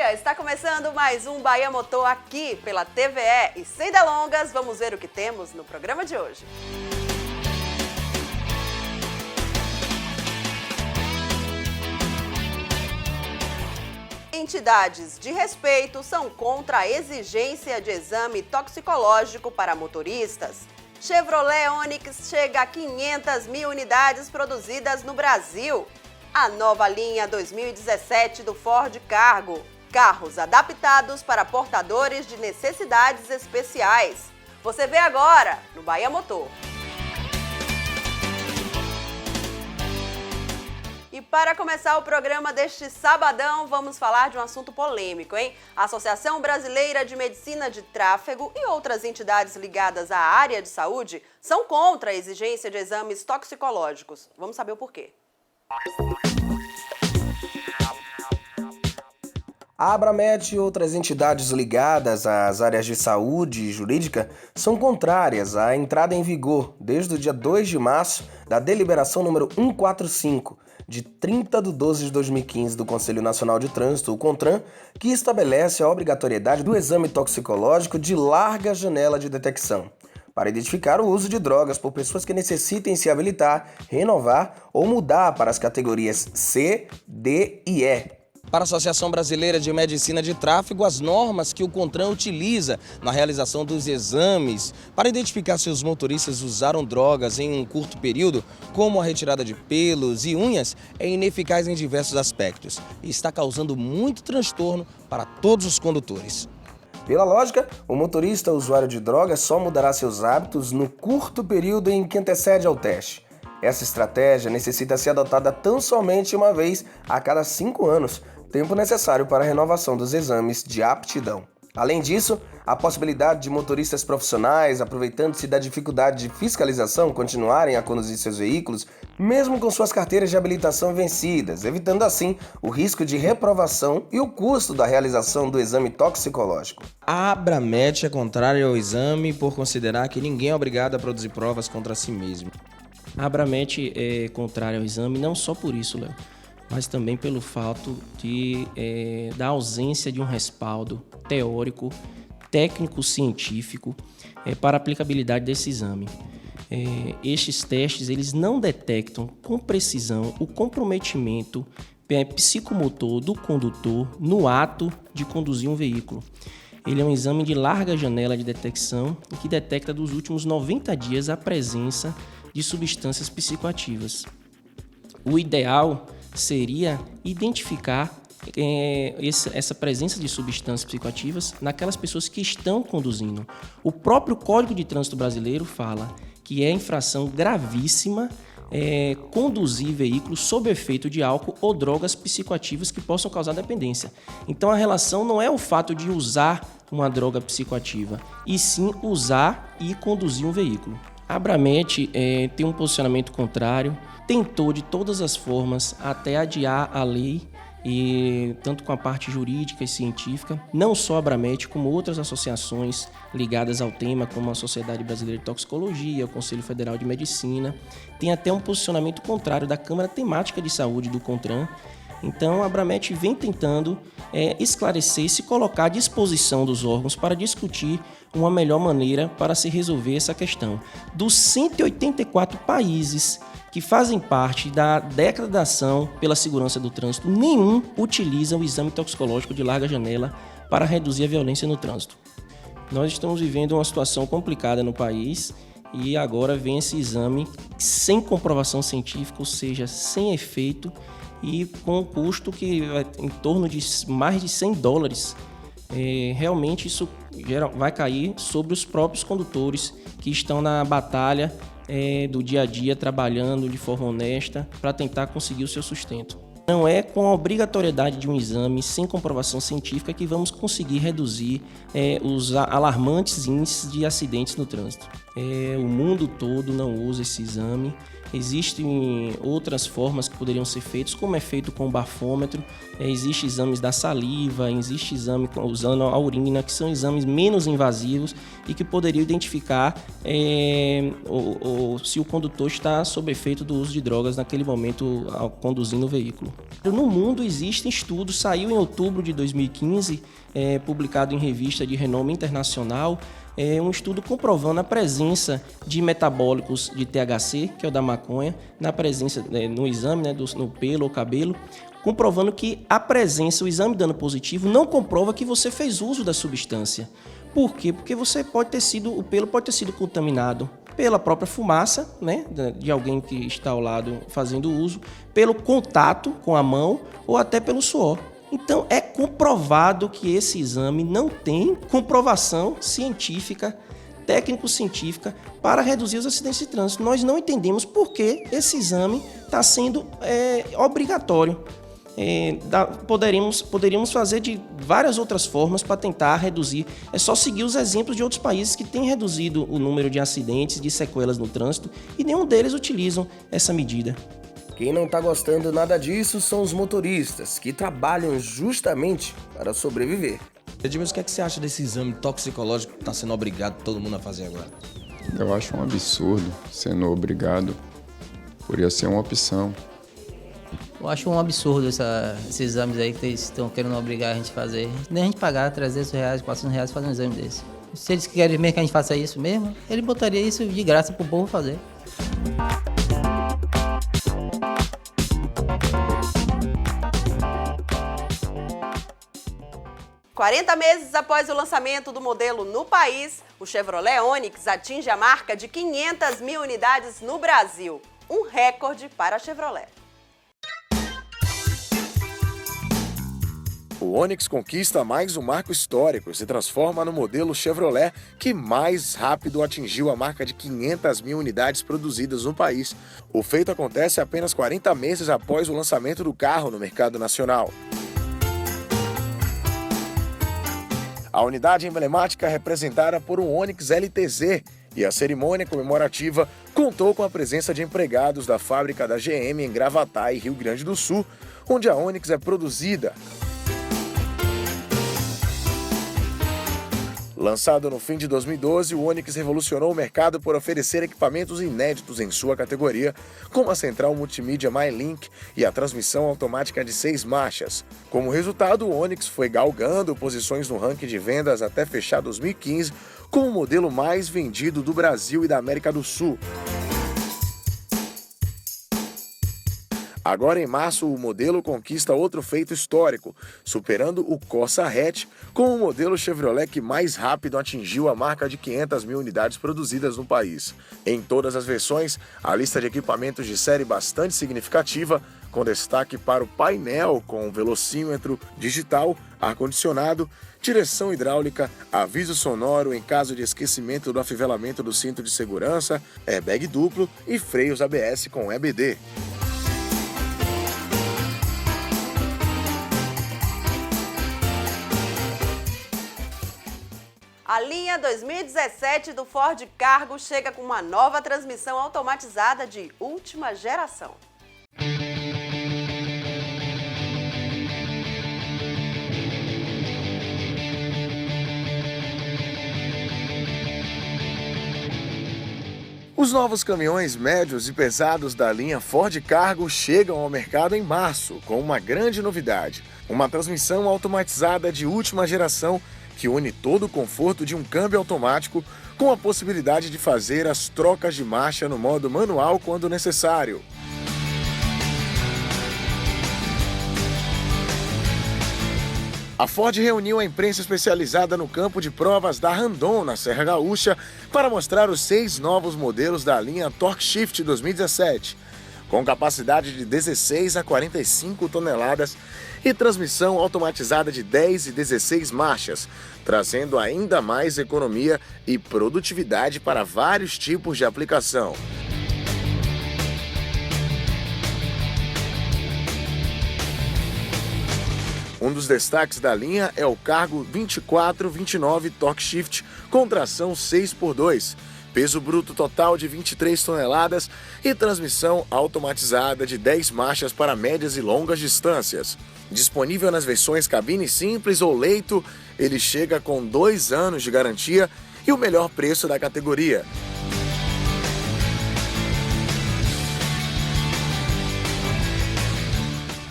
dia! Está começando mais um Bahia Motor aqui pela TVE. E sem delongas, vamos ver o que temos no programa de hoje. Entidades de respeito são contra a exigência de exame toxicológico para motoristas. Chevrolet Onix chega a 500 mil unidades produzidas no Brasil. A nova linha 2017 do Ford Cargo. Carros adaptados para portadores de necessidades especiais. Você vê agora no Bahia Motor. E para começar o programa deste sabadão, vamos falar de um assunto polêmico, hein? A Associação Brasileira de Medicina de Tráfego e outras entidades ligadas à área de saúde são contra a exigência de exames toxicológicos. Vamos saber o porquê. A Abramet e outras entidades ligadas às áreas de saúde e jurídica são contrárias à entrada em vigor, desde o dia 2 de março, da deliberação número 145, de 30 de 12 de 2015 do Conselho Nacional de Trânsito, o CONTRAN, que estabelece a obrigatoriedade do exame toxicológico de larga janela de detecção, para identificar o uso de drogas por pessoas que necessitem se habilitar, renovar ou mudar para as categorias C, D e E. Para a Associação Brasileira de Medicina de Tráfego, as normas que o CONTRAN utiliza na realização dos exames para identificar se os motoristas usaram drogas em um curto período, como a retirada de pelos e unhas, é ineficaz em diversos aspectos e está causando muito transtorno para todos os condutores. Pela lógica, o motorista usuário de drogas só mudará seus hábitos no curto período em que antecede ao teste. Essa estratégia necessita ser adotada tão somente uma vez a cada 5 anos, tempo necessário para a renovação dos exames de aptidão. Além disso, a possibilidade de motoristas profissionais, aproveitando-se da dificuldade de fiscalização, continuarem a conduzir seus veículos, mesmo com suas carteiras de habilitação vencidas, evitando assim o risco de reprovação e o custo da realização do exame toxicológico. A Abramet é contrária ao exame por considerar que ninguém é obrigado a produzir provas contra si mesmo. A Abramet é contrária ao exame não só por isso, Léo, mas também pelo fato da ausência de um respaldo teórico, técnico-científico para a aplicabilidade desse exame. Estes testes eles não detectam com precisão o comprometimento psicomotor do condutor no ato de conduzir um veículo. Ele é um exame de larga janela de detecção que detecta dos últimos 90 dias a presença de substâncias psicoativas. O ideal seria identificar essa presença de substâncias psicoativas naquelas pessoas que estão conduzindo. O próprio Código de Trânsito Brasileiro fala que é infração gravíssima conduzir veículos sob efeito de álcool ou drogas psicoativas que possam causar dependência. Então a relação não é o fato de usar uma droga psicoativa, e sim usar e conduzir um veículo. A Abramet tem um posicionamento contrário, tentou de todas as formas até adiar a lei, e tanto com a parte jurídica e científica, não só a Abramet, como outras associações ligadas ao tema, como a Sociedade Brasileira de Toxicologia, o Conselho Federal de Medicina, tem até um posicionamento contrário da Câmara Temática de Saúde do CONTRAN. Então a Abramet vem tentando esclarecer e se colocar à disposição dos órgãos para discutir uma melhor maneira para se resolver essa questão. Dos 184 países que fazem parte da Declaração pela Segurança do Trânsito, nenhum utiliza o exame toxicológico de larga janela para reduzir a violência no trânsito. Nós estamos vivendo uma situação complicada no país e agora vem esse exame sem comprovação científica, ou seja, sem efeito e com um custo que vai em torno de mais de $100. Realmente isso vai cair sobre os próprios condutores que estão na batalha do dia a dia, trabalhando de forma honesta para tentar conseguir o seu sustento. Não é com a obrigatoriedade de um exame sem comprovação científica que vamos conseguir reduzir os alarmantes índices de acidentes no trânsito. O mundo todo não usa esse exame. Existem outras formas que poderiam ser feitas, como é feito com o bafômetro. Existem exames da saliva, existe exame usando a urina, que são exames menos invasivos e que poderiam identificar se o condutor está sob efeito do uso de drogas naquele momento ao conduzindo o veículo. No mundo existem estudos, saiu em outubro de 2015, publicado em revista de renome internacional, um estudo comprovando a presença de metabólicos de THC, que é o da maconha, na presença, no exame, no pelo ou cabelo, comprovando que a presença, o exame dando positivo, não comprova que você fez uso da substância. Por quê? Porque o pelo pode ter sido contaminado pela própria fumaça, de alguém que está ao lado fazendo uso, pelo contato com a mão ou até pelo suor. Então, é comprovado que esse exame não tem comprovação científica, técnico-científica, para reduzir os acidentes de trânsito. Nós não entendemos por que esse exame está sendo obrigatório. Poderíamos fazer de várias outras formas para tentar reduzir. É só seguir os exemplos de outros países que têm reduzido o número de acidentes, de sequelas no trânsito, e nenhum deles utilizam essa medida. Quem não tá gostando nada disso são os motoristas, que trabalham justamente para sobreviver. Edmilson, o que você acha desse exame toxicológico que está sendo obrigado todo mundo a fazer agora? Eu acho um absurdo sendo obrigado. Poderia ser uma opção. Eu acho um absurdo esses exames aí que eles estão querendo obrigar a gente a fazer. Nem a gente pagar R$300, R$400 fazer um exame desse. Se eles querem mesmo que a gente faça isso mesmo, ele botaria isso de graça pro povo fazer. 40 meses após o lançamento do modelo no país, o Chevrolet Onix atinge a marca de 500 mil unidades no Brasil. Um recorde para a Chevrolet. O Onix conquista mais um marco histórico e se transforma no modelo Chevrolet que mais rápido atingiu a marca de 500 mil unidades produzidas no país. O feito acontece apenas 40 meses após o lançamento do carro no mercado nacional. A unidade emblemática é representada por um Onix LTZ e a cerimônia comemorativa contou com a presença de empregados da fábrica da GM em Gravataí, Rio Grande do Sul, onde a Onix é produzida. Lançado no fim de 2012, o Onix revolucionou o mercado por oferecer equipamentos inéditos em sua categoria, como a central multimídia MyLink e a transmissão automática de 6 marchas. Como resultado, o Onix foi galgando posições no ranking de vendas até fechar 2015 como o modelo mais vendido do Brasil e da América do Sul. Agora, em março, o modelo conquista outro feito histórico, superando o Corsa Hatch como o modelo Chevrolet que mais rápido atingiu a marca de 500 mil unidades produzidas no país. Em todas as versões, a lista de equipamentos de série bastante significativa, com destaque para o painel com velocímetro digital, ar-condicionado, direção hidráulica, aviso sonoro em caso de esquecimento do afivelamento do cinto de segurança, airbag duplo e freios ABS com EBD. A linha 2017 do Ford Cargo chega com uma nova transmissão automatizada de última geração. Os novos caminhões médios e pesados da linha Ford Cargo chegam ao mercado em março, com uma grande novidade: uma transmissão automatizada de última geração que une todo o conforto de um câmbio automático com a possibilidade de fazer as trocas de marcha no modo manual quando necessário. A Ford reuniu a imprensa especializada no campo de provas da Randon, na Serra Gaúcha, para mostrar os 6 novos modelos da linha Torque Shift 2017, com capacidade de 16 a 45 toneladas e transmissão automatizada de 10 e 16 marchas, trazendo ainda mais economia e produtividade para vários tipos de aplicação. Um dos destaques da linha é o Cargo 2429 Torque Shift com tração 6x2, peso bruto total de 23 toneladas e transmissão automatizada de 10 marchas para médias e longas distâncias. Disponível nas versões cabine simples ou leito, ele chega com 2 anos de garantia e o melhor preço da categoria.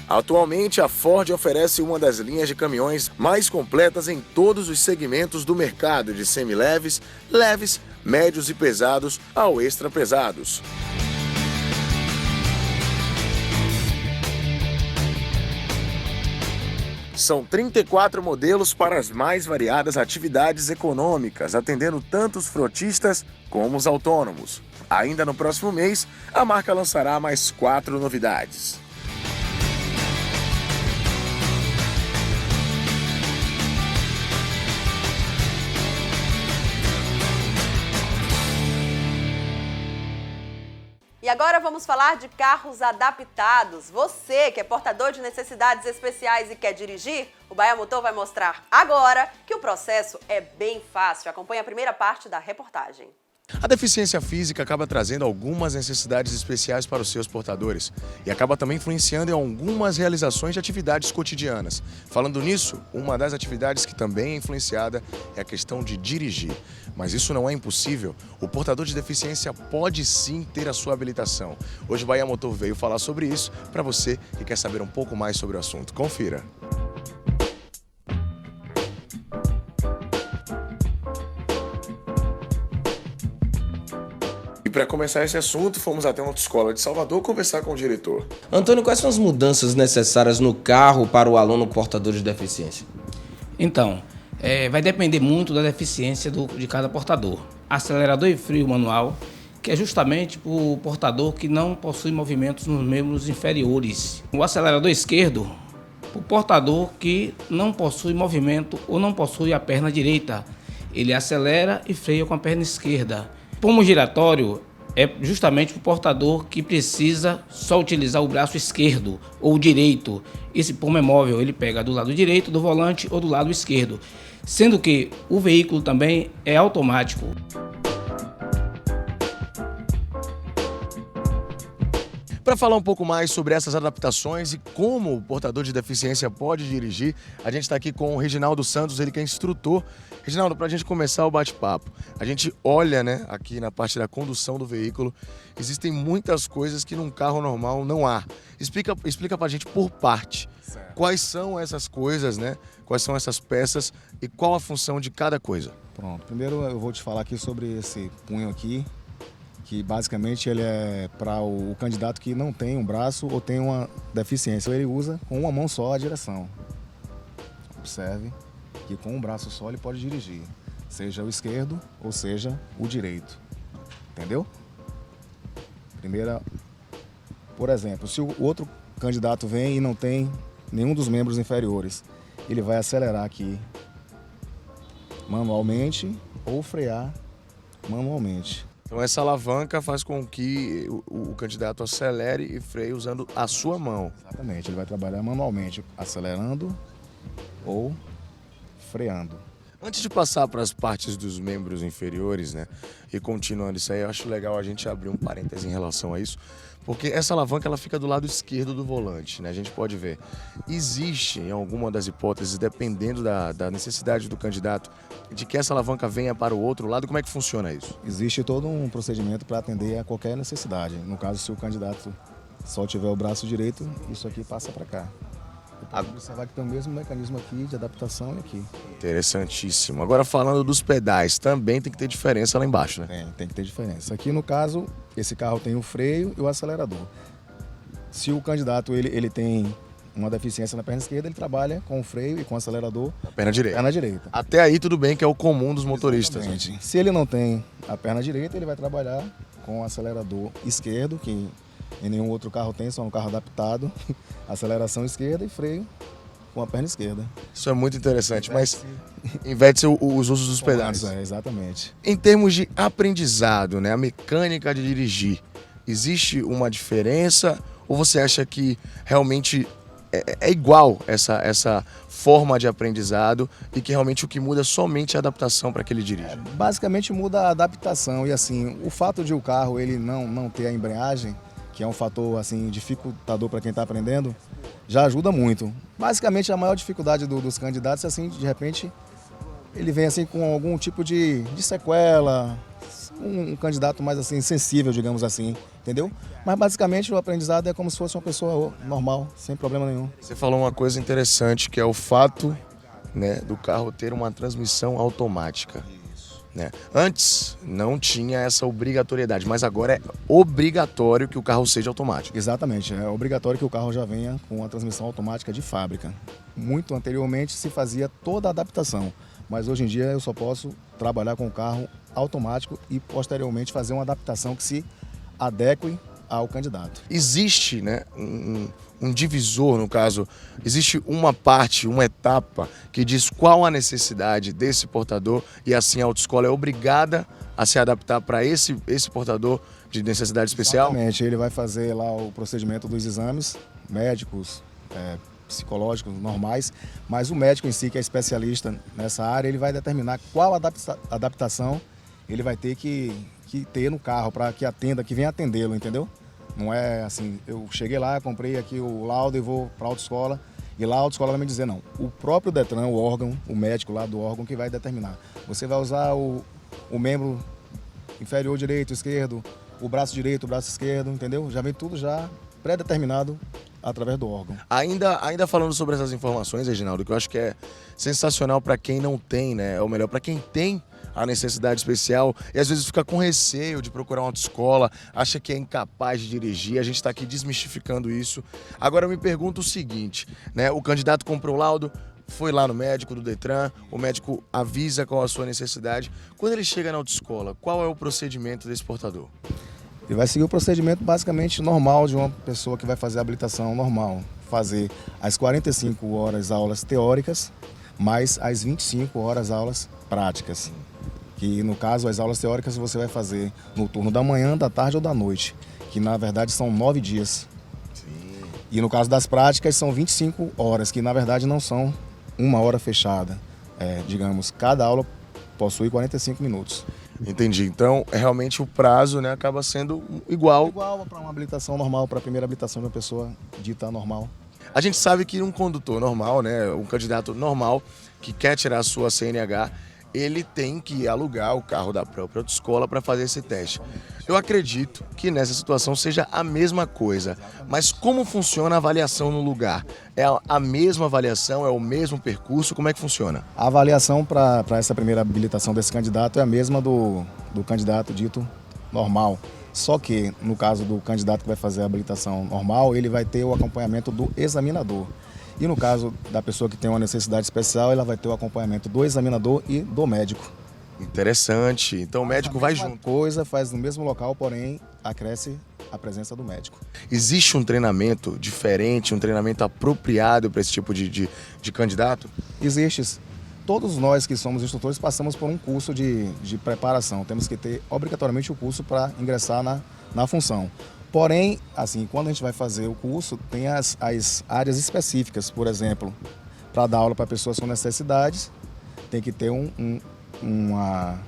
Atualmente, a Ford oferece uma das linhas de caminhões mais completas em todos os segmentos do mercado, de semileves, leves, médios e pesados ao extra pesados. São 34 modelos para as mais variadas atividades econômicas, atendendo tanto os frotistas como os autônomos. Ainda no próximo mês, a marca lançará mais 4 novidades. E agora vamos falar de carros adaptados. Você que é portador de necessidades especiais e quer dirigir, o Bahia Motor vai mostrar agora que o processo é bem fácil. Acompanhe a primeira parte da reportagem. A deficiência física acaba trazendo algumas necessidades especiais para os seus portadores e acaba também influenciando em algumas realizações de atividades cotidianas. Falando nisso, uma das atividades que também é influenciada é a questão de dirigir. Mas isso não é impossível. O portador de deficiência pode sim ter a sua habilitação. Hoje o Bahia Motor veio falar sobre isso para você que quer saber um pouco mais sobre o assunto. Confira! E para começar esse assunto, fomos até uma autoescola de Salvador conversar com o diretor. Antônio, quais são as mudanças necessárias no carro para o aluno portador de deficiência? Então, vai depender muito da deficiência de cada portador. Acelerador e freio manual, que é justamente para o portador que não possui movimentos nos membros inferiores. O acelerador esquerdo, para o portador que não possui movimento ou não possui a perna direita. Ele acelera e freia com a perna esquerda. Pomo giratório é justamente para o portador que precisa só utilizar o braço esquerdo ou direito. Esse pomo é móvel, ele pega do lado direito do volante ou do lado esquerdo. Sendo que o veículo também é automático. Para falar um pouco mais sobre essas adaptações e como o portador de deficiência pode dirigir, a gente está aqui com o Reginaldo Santos, ele que é instrutor. Reginaldo, para a gente começar o bate-papo, a gente olha, né, aqui na parte da condução do veículo, existem muitas coisas que num carro normal não há. Explica para a gente por parte, certo. Quais são essas coisas, né? Quais são essas peças e qual a função de cada coisa? Pronto, primeiro eu vou te falar aqui sobre esse punho aqui, que basicamente ele é para o candidato que não tem um braço ou tem uma deficiência. Ele usa com uma mão só a direção. Observe que com um braço só ele pode dirigir, seja o esquerdo ou seja o direito. Entendeu? Primeira, por exemplo, se o outro candidato vem e não tem nenhum dos membros inferiores, ele vai acelerar aqui manualmente ou frear manualmente. Então essa alavanca faz com que o candidato acelere e freie usando a sua mão. Exatamente, ele vai trabalhar manualmente, acelerando ou freando. Antes de passar para as partes dos membros inferiores, né, e continuando isso aí, eu acho legal a gente abrir um parêntese em relação a isso, porque essa alavanca ela fica do lado esquerdo do volante, né? A gente pode ver. Existe, em alguma das hipóteses, dependendo da necessidade do candidato, de que essa alavanca venha para o outro lado, como é que funciona isso? Existe todo um procedimento para atender a qualquer necessidade. No caso, se o candidato só tiver o braço direito, isso aqui passa para cá. Pode observar que tem o mesmo mecanismo aqui de adaptação e aqui. Interessantíssimo. Agora falando dos pedais, também tem que ter diferença lá embaixo, né? Tem que ter diferença. Aqui no caso, esse carro tem o freio e o acelerador. Se o candidato ele tem uma deficiência na perna esquerda, ele trabalha com o freio e com o acelerador na perna direita. Perna direita. Até aí tudo bem, que é o comum dos motoristas. Né? Se ele não tem a perna direita, ele vai trabalhar com o acelerador esquerdo, que em nenhum outro carro tem, só um carro adaptado, aceleração esquerda e freio com a perna esquerda. Isso é muito interessante, mas inverte os usos dos pedais. Exatamente. Em termos de aprendizado, né, a mecânica de dirigir, existe uma diferença ou você acha que realmente é igual essa forma de aprendizado e que realmente o que muda é somente a adaptação para que ele dirija? Basicamente muda a adaptação e assim, o fato de o carro ele não ter a embreagem, que é um fator assim dificultador para quem está aprendendo, já ajuda muito. Basicamente a maior dificuldade dos candidatos é assim, de repente ele vem assim com algum tipo de sequela, um candidato mais assim sensível, digamos assim, entendeu? Mas basicamente o aprendizado é como se fosse uma pessoa normal, sem problema nenhum. Você falou uma coisa interessante, que é o fato, né, do carro ter uma transmissão automática. Né? Antes não tinha essa obrigatoriedade, mas agora é obrigatório que o carro seja automático. Exatamente, é obrigatório que o carro já venha com a transmissão automática de fábrica. Muito anteriormente se fazia toda a adaptação, mas hoje em dia eu só posso trabalhar com o carro automático e posteriormente fazer uma adaptação que se adeque ao candidato. Existe, né, um divisor, no caso, existe uma parte, uma etapa que diz qual a necessidade desse portador e assim a autoescola é obrigada a se adaptar para esse portador de necessidade especial? Exatamente, ele vai fazer lá o procedimento dos exames médicos, psicológicos normais, mas o médico em si, que é especialista nessa área, ele vai determinar qual adaptação ele vai ter que ter no carro para que atenda, que venha atendê-lo, entendeu? Não é assim, eu cheguei lá, comprei aqui o laudo e vou para a autoescola e lá a autoescola vai me dizer, não, o próprio Detran, o órgão, o médico lá do órgão que vai determinar. Você vai usar o membro inferior direito, esquerdo, o braço direito, o braço esquerdo, entendeu? Já vem tudo já pré-determinado através do órgão. Ainda falando sobre essas informações, Reginaldo, que eu acho que é sensacional para quem não tem, né? Ou melhor, para quem tem a necessidade especial e às vezes fica com receio de procurar uma autoescola, acha que é incapaz de dirigir, a gente está aqui desmistificando isso. Agora eu me pergunto o seguinte, né? O candidato comprou o laudo, foi lá no médico do Detran, o médico avisa qual a sua necessidade. Quando ele chega na autoescola, qual é o procedimento desse portador? Ele vai seguir o procedimento basicamente normal de uma pessoa que vai fazer a habilitação normal. Fazer as 45 horas aulas teóricas, mais as 25 horas aulas práticas. Que no caso as aulas teóricas você vai fazer no turno da manhã, da tarde ou da noite. Que na verdade são 9 dias. Sim. E no caso das práticas são 25 horas, que na verdade não são uma hora fechada. Digamos, cada aula possui 45 minutos. Entendi. Então, realmente o prazo, né, acaba sendo igual. Igual para uma habilitação normal, para a primeira habilitação de uma pessoa dita normal. A gente sabe que um condutor normal, né, um candidato normal que quer tirar a sua CNH, ele tem que alugar o carro da própria autoescola para fazer esse teste. Eu acredito que nessa situação seja a mesma coisa, mas como funciona a avaliação no lugar? É a mesma avaliação, é o mesmo percurso, como é que funciona? A avaliação para essa primeira habilitação desse candidato é a mesma do candidato dito normal. Só que, no caso do candidato que vai fazer a habilitação normal, ele vai ter o acompanhamento do examinador. E no caso da pessoa que tem uma necessidade especial, ela vai ter o acompanhamento do examinador e do médico. Interessante. Então o médico vai junto. Coisa faz no mesmo local, porém acresce a presença do médico. Existe um treinamento diferente, um treinamento apropriado para esse tipo de candidato? Existe. Todos nós que somos instrutores passamos por um curso de preparação. Temos que ter obrigatoriamente o curso para ingressar na função. Porém, assim, quando a gente vai fazer o curso, tem as áreas específicas. Por exemplo, para dar aula para pessoas com necessidades, tem que ter uma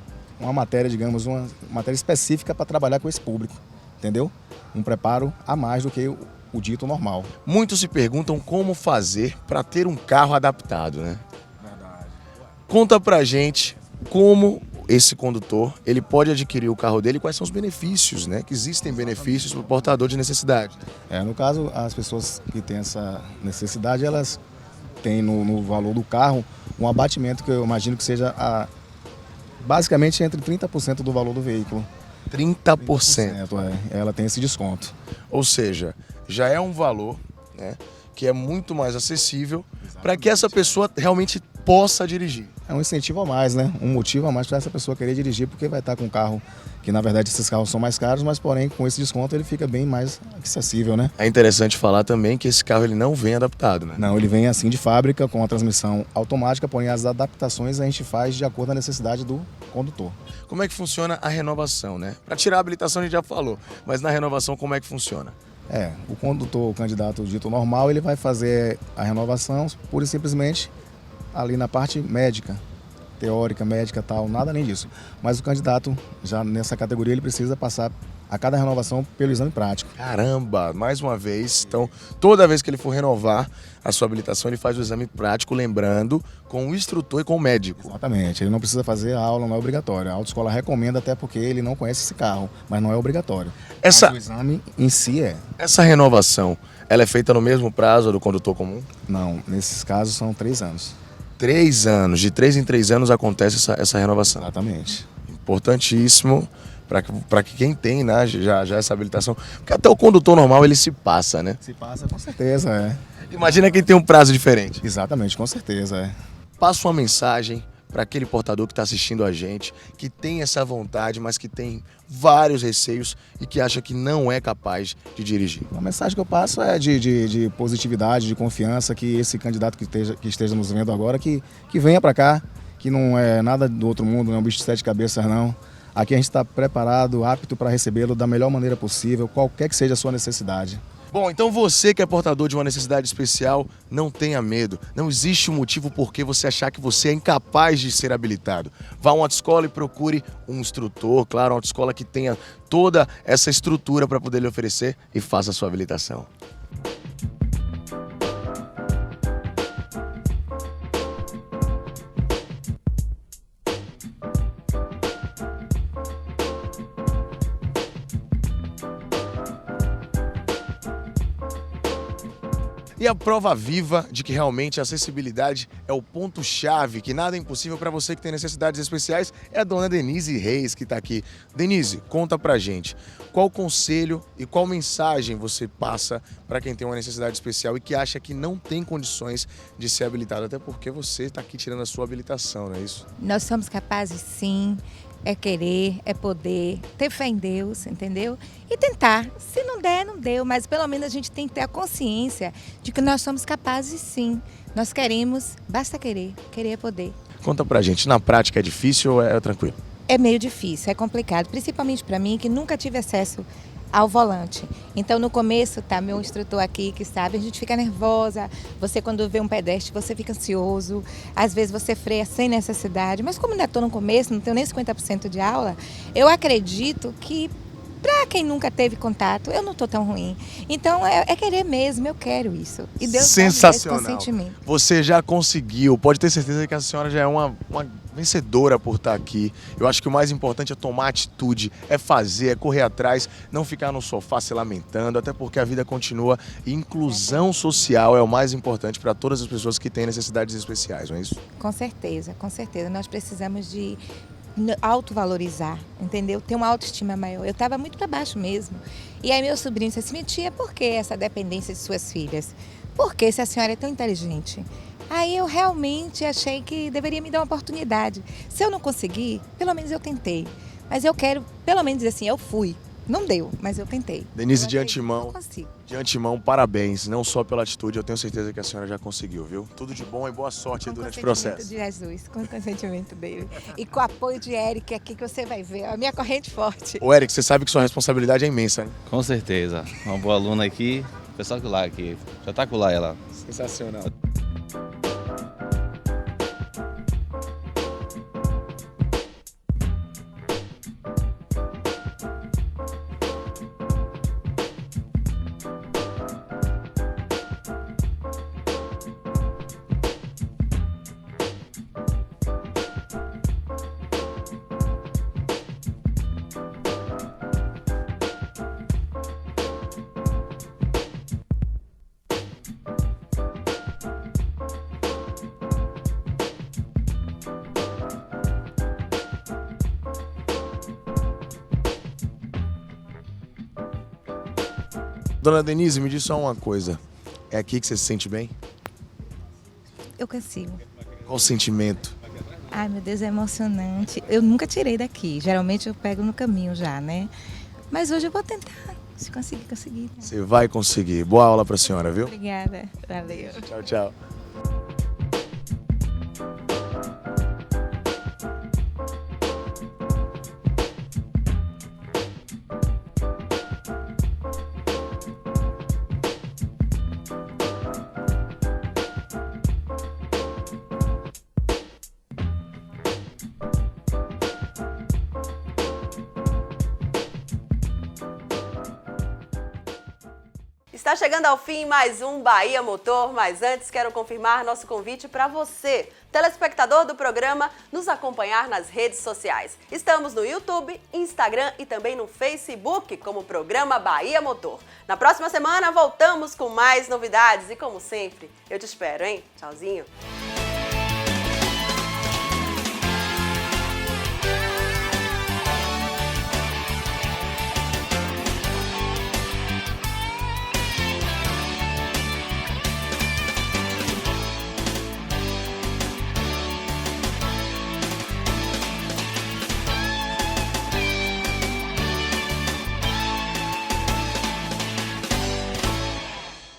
matéria, digamos, uma matéria específica para trabalhar com esse público, entendeu? Um preparo a mais do que o dito normal. Muitos se perguntam como fazer para ter um carro adaptado, né? Verdade. Conta pra gente como esse condutor ele pode adquirir o carro dele e quais são os benefícios, né? Que existem benefícios para o portador de necessidade. No caso, as pessoas que têm essa necessidade, elas têm no valor do carro um abatimento que eu imagino que seja basicamente entre 30% do valor do veículo. 30%? Ela tem esse desconto. Ou seja, já é um valor, né, que é muito mais acessível para que essa pessoa realmente possa dirigir. É um incentivo a mais, né? Um motivo a mais para essa pessoa querer dirigir, porque vai estar com um carro que, na verdade, esses carros são mais caros, mas, porém, com esse desconto ele fica bem mais acessível, né? É interessante falar também que esse carro ele não vem adaptado, né? Não, ele vem assim de fábrica, com a transmissão automática, porém as adaptações a gente faz de acordo com a necessidade do condutor. Como é que funciona a renovação, né? Para tirar a habilitação a gente já falou, mas na renovação como é que funciona? O condutor, o candidato dito normal, ele vai fazer a renovação pura e simplesmente ali na parte médica, teórica, médica, tal, nada além disso. Mas o candidato, já nessa categoria, ele precisa passar a cada renovação pelo exame prático. Caramba, mais uma vez. Então, toda vez que ele for renovar a sua habilitação, ele faz o exame prático, lembrando, com o instrutor e com o médico. Exatamente, ele não precisa fazer a aula, não é obrigatório. A autoescola recomenda até porque ele não conhece esse carro, mas não é obrigatório. Mas o exame em si é. Essa renovação, ela é feita no mesmo prazo do condutor comum? Não, nesses casos são 3 anos. 3 anos, de 3 em 3 anos acontece essa renovação. Exatamente. Importantíssimo para que quem tem, né, já essa habilitação, porque até o condutor normal ele se passa, né? Se passa, com certeza, Imagina quem tem um prazo diferente. Exatamente, com certeza, Passa uma mensagem para aquele portador que está assistindo a gente, que tem essa vontade, mas que tem vários receios e que acha que não é capaz de dirigir. A mensagem que eu passo é de positividade, de confiança, que esse candidato que esteja nos vendo agora, que venha para cá, que não é nada do outro mundo, não é um bicho de 7 cabeças, não. Aqui a gente está preparado, apto para recebê-lo da melhor maneira possível, qualquer que seja a sua necessidade. Bom, então você que é portador de uma necessidade especial, não tenha medo. Não existe um motivo por que você achar que você é incapaz de ser habilitado. Vá a uma autoescola e procure um instrutor, claro, uma autoescola que tenha toda essa estrutura para poder lhe oferecer e faça a sua habilitação. E a prova viva de que realmente a acessibilidade é o ponto-chave, que nada é impossível para você que tem necessidades especiais, é a dona Denise Reis que está aqui. Denise, conta pra gente, qual conselho e qual mensagem você passa para quem tem uma necessidade especial e que acha que não tem condições de ser habilitado, até porque você está aqui tirando a sua habilitação, não é isso? Nós somos capazes, sim. É querer, é poder, ter fé em Deus, entendeu? E tentar. Se não der, não deu, mas pelo menos a gente tem que ter a consciência de que nós somos capazes, sim. Nós queremos, basta querer, querer é poder. Conta pra gente, na prática é difícil ou é tranquilo? É meio difícil, é complicado, principalmente para mim que nunca tive acesso ao volante. Então no começo, tá, meu instrutor aqui que sabe, a gente fica nervosa, você quando vê um pedestre, você fica ansioso, às vezes você freia sem necessidade, mas como ainda estou no começo, não tenho nem 50% de aula, eu acredito que para quem nunca teve contato, eu não estou tão ruim. Então é querer mesmo, eu quero isso. E Deus sensacional. dá esse consentimento. Você já conseguiu, pode ter certeza que a senhora já é uma vencedora por estar aqui. Eu acho que o mais importante é tomar atitude, é fazer, é correr atrás, não ficar no sofá se lamentando, até porque a vida continua e inclusão social é o mais importante para todas as pessoas que têm necessidades especiais, não é isso? Com certeza, com certeza. Nós precisamos de autovalorizar, entendeu? Ter uma autoestima maior. Eu estava muito para baixo mesmo. E aí meu sobrinho disse assim, tia, por que essa dependência de suas filhas? Por que se a senhora é tão inteligente? Aí eu realmente achei que deveria me dar uma oportunidade. Se eu não conseguir, pelo menos eu tentei. Mas eu quero, pelo menos dizer assim, eu fui. Não deu, mas eu tentei. Denise, eu de antemão, parabéns. Não só pela atitude, eu tenho certeza que a senhora já conseguiu, viu? Tudo de bom e boa sorte durante o processo. De Jesus, com o consentimento dele. E com o apoio de Eric aqui, que você vai ver, a minha corrente forte. Ô, Eric, você sabe que sua responsabilidade é imensa, né? Com certeza. Uma boa aluna aqui, espetacular aqui. Espetacular ela. Sensacional. Dona Denise, me diz só uma coisa. É aqui que você se sente bem? Eu consigo. Qual o sentimento? Ai, meu Deus, é emocionante. Eu nunca tirei daqui. Geralmente eu pego no caminho já, né? Mas hoje eu vou tentar. Se conseguir, conseguir. Você vai conseguir. Boa aula pra senhora, viu? Obrigada. Valeu. Tchau, tchau. Está chegando ao fim mais um Bahia Motor, mas antes quero confirmar nosso convite para você, telespectador do programa, nos acompanhar nas redes sociais. Estamos no YouTube, Instagram e também no Facebook como Programa Bahia Motor. Na próxima semana voltamos com mais novidades e como sempre, eu te espero, hein? Tchauzinho!